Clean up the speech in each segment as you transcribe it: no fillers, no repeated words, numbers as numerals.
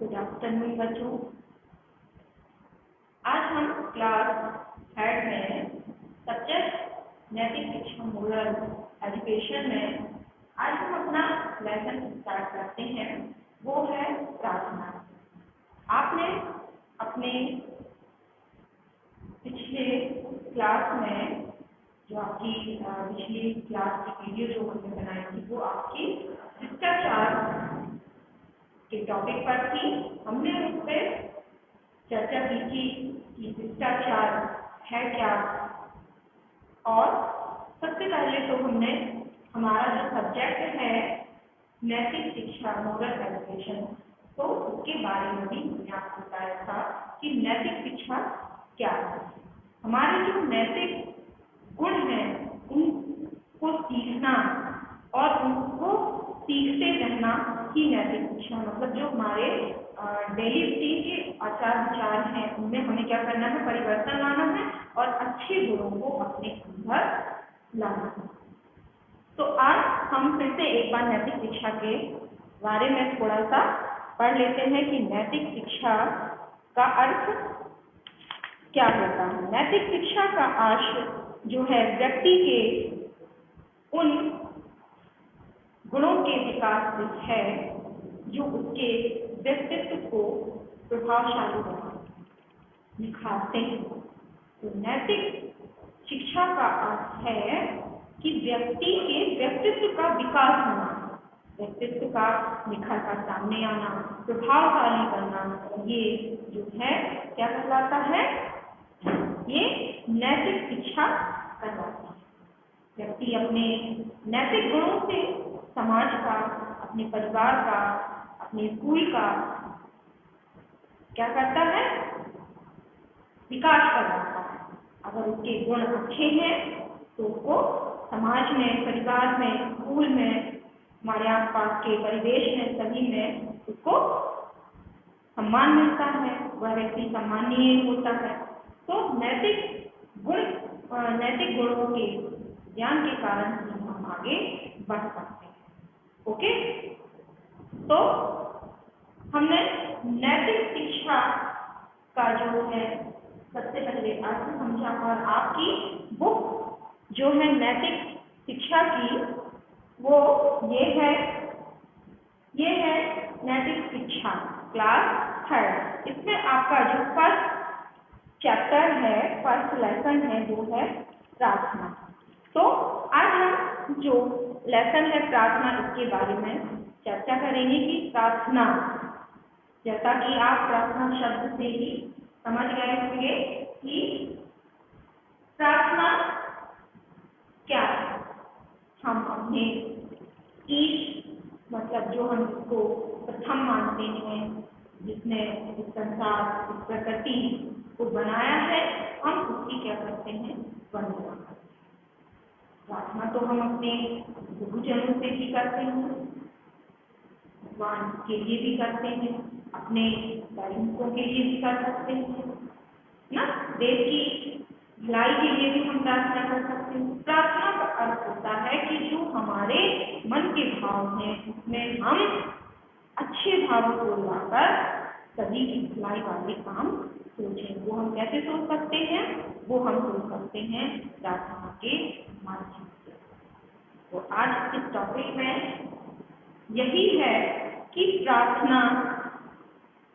Good afternoon बच्चों। आज हम क्लास 3 में सब्जेक्ट नैतिक शिक्षा मोरल एजुकेशन में आज हम अपना लेसन स्टार्ट करते हैं। वो है प्रार्थना। आपने अपने पिछले क्लास में जो आपकी पिछली क्लास की वीडियो जो हमने बनाई थी वो आपकी शिष्टाचार के टॉपिक पर थी। हमने उस पर चर्चा की थी कि शिष्टाचार है क्या, और सबसे पहले तो हमने हमारा जो सब्जेक्ट है नैतिक शिक्षा मोरल एजुकेशन, तो उसके बारे में भी हमने आपको बताया था कि नैतिक शिक्षा क्या है। हमारे जो नैतिक गुण हैं उनको सीखना और उनको सीखते रहना ही नैतिक शिक्षा, मतलब जो हमारे डेली रूटीन के आचार विचार हैं उनमें हमें क्या करना है, परिवर्तन लाना है और अच्छे गुणों को अपने अंदर लाना है। तो आज हम फिर से एक बार नैतिक शिक्षा के बारे में थोड़ा सा पढ़ लेते हैं कि नैतिक शिक्षा का अर्थ क्या होता है। नैतिक शिक्षा का आशय जो है व्यक्ति के उन गुणों के विकास से है जो उसके व्यक्तित्व को प्रभावशाली बनाते निखारते हैं। तो नैतिक शिक्षा का अर्थ है कि व्यक्ति के व्यक्तित्व का विकास होना, व्यक्तित्व का निखर कर सामने आना, प्रभावशाली बनना, ये जो है क्या कहलाता है, ये नैतिक शिक्षा कहलाता है। व्यक्ति अपने नैतिक गुणों से समाज का, अपने परिवार का, अपने स्कूल का क्या करता है, विकास करवाता है। अगर उसके गुण अच्छे हैं तो उसको समाज में, परिवार में, स्कूल में, हमारे आसपास के परिवेश में, सभी में उसको सम्मान मिलता है, वह व्यक्ति सम्मानीय होता है। तो नैतिक गुणों के ज्ञान के कारण ही हम आगे बढ़ सकते हैं। ओके, तो हमने नैतिक शिक्षा का जो है सबसे पहले अर्थ समझा, और आपकी बुक जो है नैतिक शिक्षा की वो ये है नैतिक शिक्षा क्लास 3। इसमें आपका जो फर्स्ट चैप्टर है, फर्स्ट लेसन है वो है प्रार्थना। तो आज हम जो लेसन है प्रार्थना, इसके बारे में चर्चा करेंगे कि प्रार्थना, जैसा कि आप प्रार्थना शब्द से ही समझ गए होंगे कि प्रार्थना क्या है। हम अपने ईश, मतलब जो हम इसको प्रथम मानते हैं, जिसने इस संसार, इस प्रकृति को बनाया है, हम उसकी क्या करते हैं, वंदना करते हैं। प्रार्थना तो हम अपने गुरुजनों से भी करते हैं, भगवान के लिए भी करते हैं, अपने सैनिकों के लिए भी कर सकते हैं ना, देश की भलाई के लिए भी हम प्रार्थना कर सकते हैं। प्रार्थना का अर्थ होता है कि जो हमारे मन के भाव हैं उसमें हम अच्छे भावों को लाकर सभी की भलाई वाले काम सोचें। वो हम कैसे सोच सकते हैं, वो हम सोच सकते हैं प्रार्थना के माध्यम से। तो आज इस टॉपिक में यही है कि प्रार्थना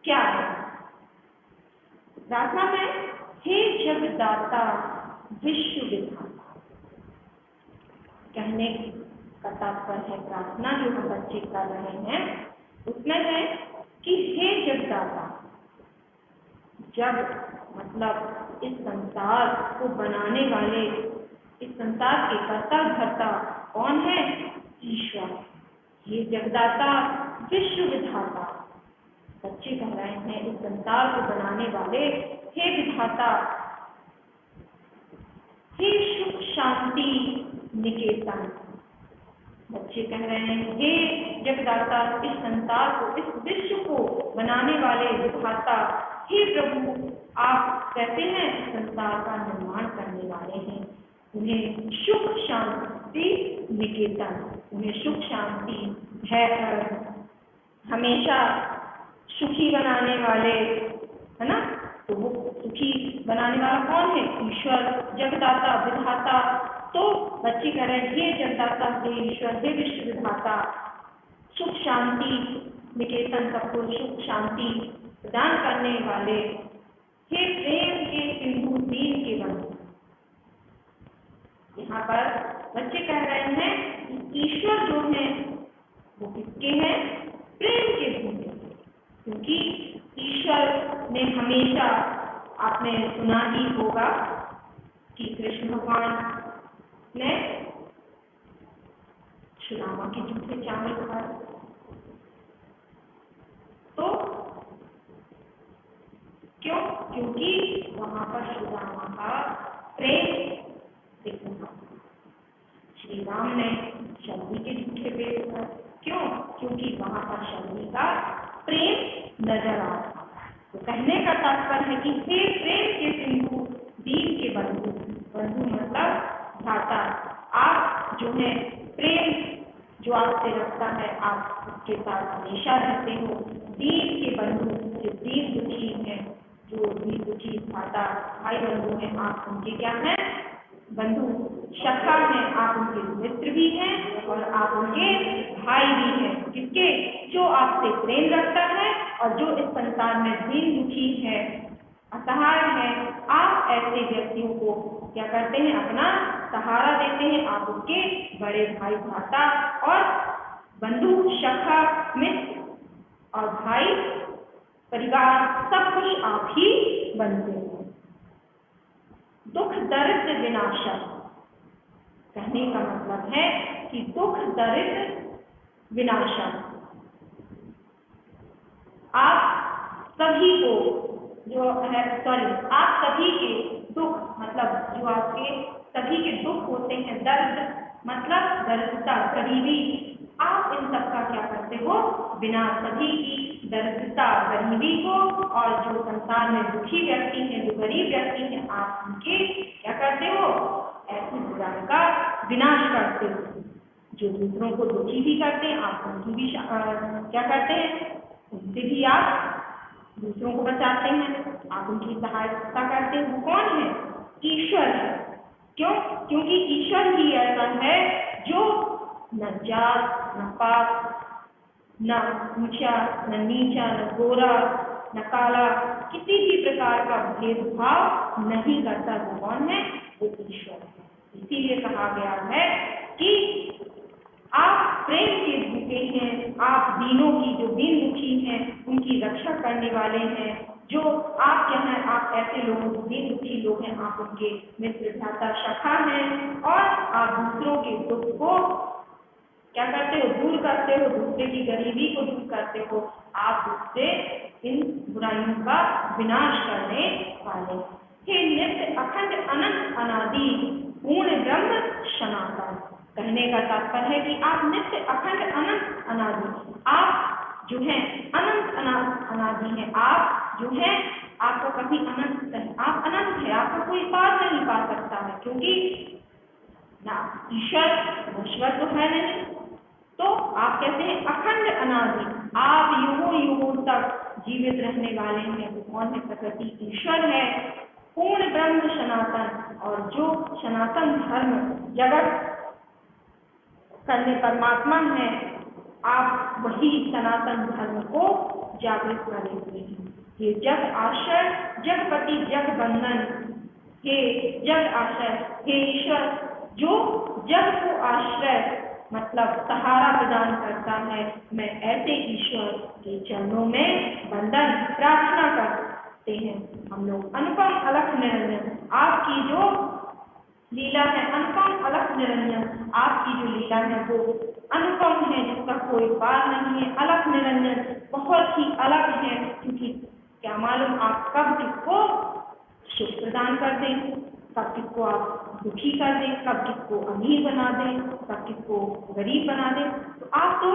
क्या है। प्रार्थना में हे जगदाता विश्व विधाता कहने का तात्पर्य है, प्रार्थना जो हम बच्चे कर रहे हैं उसमें है कि हे जगदाता, जग मतलब इस संसार को बनाने वाले, इस संसार के कर्ता धर्ता कौन है, ईश्वर। ये जगदाता विश्व विधाता, बच्चे कह रहे हैं इस संसार को बनाने वाले हे विधाता, हे सुख शांति निकेतन। बच्चे कह रहे हैं हे जगदाता, इस संसार को, इस विश्व को बनाने वाले विधाता, हे प्रभु, आप कहते हैं इस संसार का निर्माण करने वाले हैं। उन्हें सुख शांति निकेतन, उन्हें सुख शांति है, हमेशा सुखी बनाने वाले, है ना। तो वो सुखी बनाने वाला कौन है? ईश्वर, जगदाता, विधाता। तो बच्चे कह रहे हैं, हे जगदाता, हे ईश्वर, हे विश्व विधाता, सुख शांति निकेतन, सबको सुख शांति प्रदान करने वाले, हे प्रेम के सिंधु, दीन के बंधु। यहाँ पर बच्चे कह रहे हैं कि ईश्वर जो है वो किसके हैं? प्रेम के धूप, क्योंकि ईश्वर ने हमेशा, आपने सुना ही होगा कि कृष्ण भगवान ने सुदामा के जूठे चावल खाए, तो क्यों? क्योंकि वहां पर सुदामा का प्रेम देखा। श्री राम ने शबरी के जूठे पेड़ खाए, क्यों? क्योंकि वहां पर शबरी का प्रेम नजर आ रहा। तो कहने का तात्पर्य है कि हे प्रेम के सिंधु, दीन के बंधु, बंधु मतलब भ्राता, आप जो है प्रेम जो आपसे रखता है, आप उसके साथ हमेशा रहते हो। दीन के बंधु, जो दीन दुखी है, जो दीन दुखी भ्राता भाई बंधु हैं, आप उनके क्या हैं? बंधु। सखा हैं, आप उनके मित्र भी हैं और आप उनके भाई भी हैं। किसके? जो आपसे प्रेम रखता है और जो इस संसार में दीन दुखी है, असहाय है, आप ऐसे व्यक्तियों को क्या करते हैं? अपना सहारा देते हैं। आप उनके बड़े भाई, भ्राता और बंधु, सखा, मित्र और भाई, परिवार, सब कुछ आप ही बनते हैं। दुख दरिद्र विनाशक, कहने का मतलब है कि दुख दरिद्र विनाशक, आप सभी को जो है, आप सभी के दुख, मतलब जो आपके सभी के दुख होते हैं, दर्द मतलब दरिद्रता, गरीबी, आप इन सब का क्या करते हो? विनाश, सभी की दरिद्रता, गरीबी को, और जो संसार में दुखी व्यक्ति हैं, जो गरीब व्यक्ति हैं, आप उनके क्या करते हो? ऐसी बुराई का विनाश करते हो। जो दूसरों को दुखी भी करते हैं, आप उनकी भी क्या करते हैं? उनसे भी आप दूसरों को बचाते हैं, आप उनकी सहायता करते हैं। वो कौन है? ईश्वर है। क्यों? क्योंकि ईश्वर ही ऐसा है जो न जात, न पात, न ऊंचा, न नीचा, न गोरा, न काला, किसी भी प्रकार का भेदभाव नहीं करता। वो कौन है? वो ईश्वर है। इसीलिए कहा गया है कि आप प्रेम के भूखे हैं, आप दीनों की, जो दीन दुखी हैं, उनकी रक्षा करने वाले हैं। जो आप क्या हैं? आप ऐसे लोग, दीन दुखी लोग हैं, आप उनके मित्र, भ्राता, सखा हैं, और आप दूसरों के दुख को क्या करते हो? दूर करते हो, दूसरे की गरीबी को दूर करते हो। आप उससे इन बुराइयों का विनाश करने वाले। हे नित्य अखंड अनंत अनादि पूर्ण ब्रह्म सनातन, कहने का तात्पर्य है कि आप नित्य अखंड अनंत अनादि, आप जो है अनंत अनादि हैं। आप जो है, आपको कभी अनंत है, आप अनंत है, आपको कोई पार नहीं पा सकता है, क्योंकि ना ईश्वर नश्वर तो है नहीं। तो आप कहते हैं अखंड अनादि, आप युगों युगों तक जीवित रहने वाले हैं। वो कौन है? प्रकृति ईश्वर है। पूर्ण ब्रह्म सनातन, और जो सनातन धर्म जगत करने परमात्मा है, आप वही सनातन धर्म को जागृत करे हुए हैं। ये जग आश्रय, जगपति, जग बंधन, हे जग आश्रय, हे ईश्वर जो जग को आश्रय मतलब सहारा प्रदान करता है, मैं ऐसे ईश्वर के चरणों में वंदन प्रार्थना करते हैं हम लोग। अनुपम अलख निरंजन, आपकी जो लीला है, अनुपम अलख निरंजन, आपकी जो लीला है वो अनुपम है, जिसका कोई पार नहीं है। अलख निरंजन, बहुत ही अलग है, क्योंकि क्या मालूम आप कब किसको सुख प्रदान कर दें, कब किसको आप दुखी कर दें, कब किसको अमीर बना दें, कब किसको गरीब बना दें। तो आप तो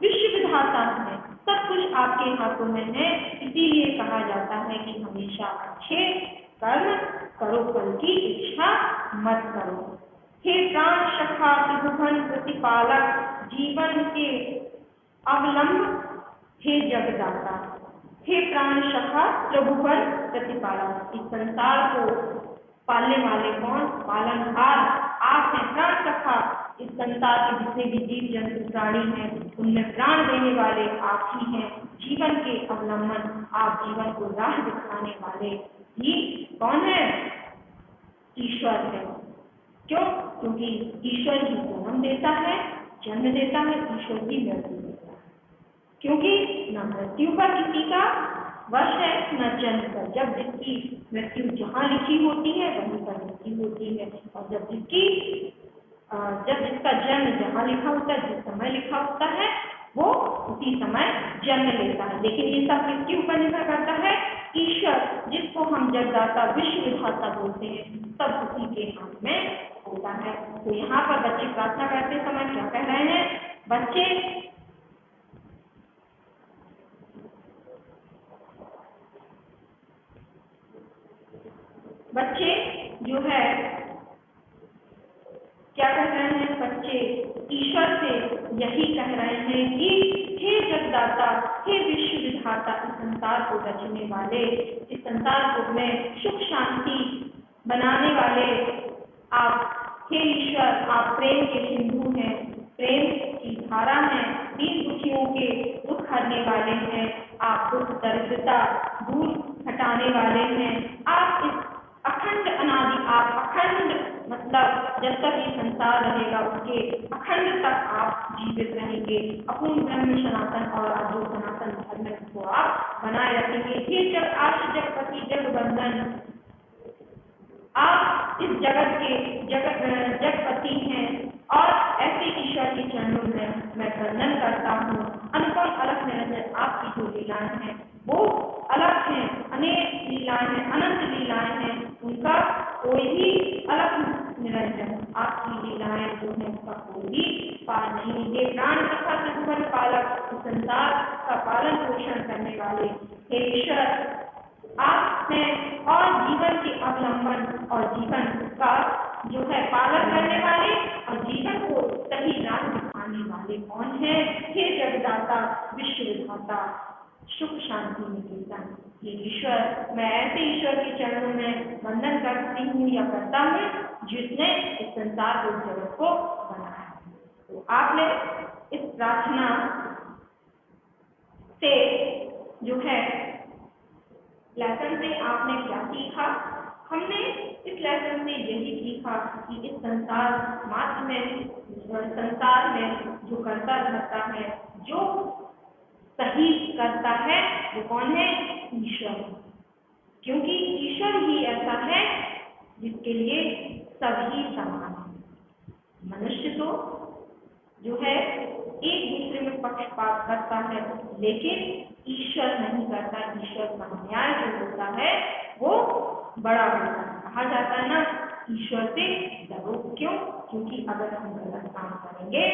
विश्व विधाता हैं, सब कुछ आपके हाथों में है। इसीलिए कहा जाता है कि हमेशा अच्छे कर्म करो, फल की इच्छा मत करो। हे प्राण सखा, त्रिभुवन प्रतिपालक, जीवन के अवलंब, हे जगदाता, हे प्राण सखा प्रभुवन प्रतिपालक, इस संसार को पालने वाले कौन? पालनहार आप हैं। प्राण सखा, इस संसार के जितने भी जीव जंतु प्राणी हैं उनमें प्राण देने वाले आप ही हैं। जीवन के अवलंबन, आप जीवन को राह दिखाने वाले ही कौन है? ईश्वर है। क्यों? क्योंकि ईश्वर ही जन्म देता है, जन्म देता है, ईश्वर ही मृत्यु देता है। क्योंकि न मृत्यु पर किसी का वश है न जन्म पर। जब जिसकी मृत्यु जहाँ लिखी होती है वहीं पर मृत्यु होती है, और जब जिसका जन्म जहाँ लिखा होता है, जिस समय लिखा होता है, वो उसी समय जन्म लेता है। लेकिन ये सब किसके ऊपर निर्भर करता है? ईश्वर, जिसको हम जगदाता विश्व विधाता बोलते हैं, सब उसी के हाथ में होता है। तो यहाँ पर बच्चे प्रार्थना करते समय क्या कह रहे हैं? बच्चे जो है क्या कह रहे हैं? बच्चे ईश्वर से यही कह रहे हैं कि हे जगदाता, हे विश्व विधाता, इस संसार को रचने वाले, इस संसार को में सुख शांति बनाने वाले आप, हे ईश्वर, आप प्रेम के सिंधु हैं, प्रेम की धारा हैं, दीन दुखियों के दुख हरने वाले हैं, आप दुख दरिद्रता दूर हटाने वाले हैं। आप इस अखंड अनादि, आप अखंड मतलब जब तक ये संसार रहेगा उसके अखंड तक आप जीवित रहेंगे। अपूर्ण ब्रह्म सनातन और जो सनातन धर्म है उसको आप बनाए रखेंगे। हे जग आश जगपति जगबंधन, आप इस जगत के जगपति हैं, और ऐसे ईश्वर के चरणों में मैं वंदन करता हूँ। अनुपम अलग निरंजन, आपकी जो लीलाएं हैं वो अलग हैं, अनेक लीलाएं हैं, अनंत लीलाएं हैं, उनका कोई भी अलग निरंजन, आपकी लीलाएं जो है उसका कोई भी पार नहीं। ये प्राण सखा त्रिभुवन पालक, संसार का पालन पोषण करने वाले हे ईश्वर आप हैं, और जीवन के अवलंबन और जीवन का जो है पालन करने वाले और जीवन को सही राह दिखाने वाले कौन है? हे जगदाता विश्व विधाता सुख शांति निकेतन, ये ईश्वर, मैं ऐसे ईश्वर के चरणों में वंदन करती हूँ या करता हूँ जिसने इस संसार को, जगत को बनाया। तो आपने इस प्रार्थना से जो है लेसन से आपने क्या सीखा? हमने इस लेसन से यही सीखा कि इस संसार मात्र में, संसार में जो करता धरता है, जो सही करता है वो कौन है? ईश्वर। क्योंकि ईश्वर ही ऐसा है जिसके लिए सभी समान है। मनुष्य तो जो है एक दूसरे में पक्षपात करता है, लेकिन ईश्वर नहीं करता। ईश्वर का न्याय जो होता है वो बड़ा होता है। कहा जाता है ना, ईश्वर से डरो। क्यों? क्योंकि अगर हम गलत काम करेंगे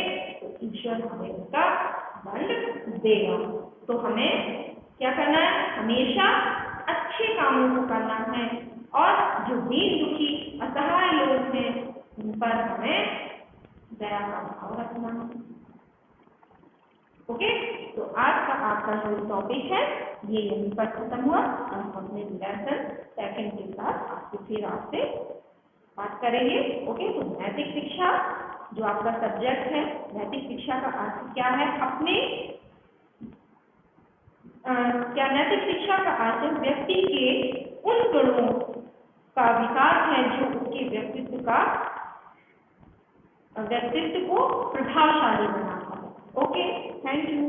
तो ईश्वर हमें उसका दंड देगा। तो हमें क्या करना है? हमेशा अच्छे कामों को करना है, और जो दीन दुखी असहाय लोग हैं उन पर हमें दया का भाव रखना है। ओके, तो आज का आपका जो टॉपिक है ये यहीं पर खत्म हुआ। हम अपने लेसन सेकंड के साथ फिर आपसे बात करेंगे। ओके, तो नैतिक शिक्षा जो आपका सब्जेक्ट है, नैतिक शिक्षा का अर्थ क्या है? अपने क्या नैतिक शिक्षा का अर्थ व्यक्ति के उन गुणों का विकास है जो उसके व्यक्तित्व को प्रभावशाली बनाता है। Okay, thank you.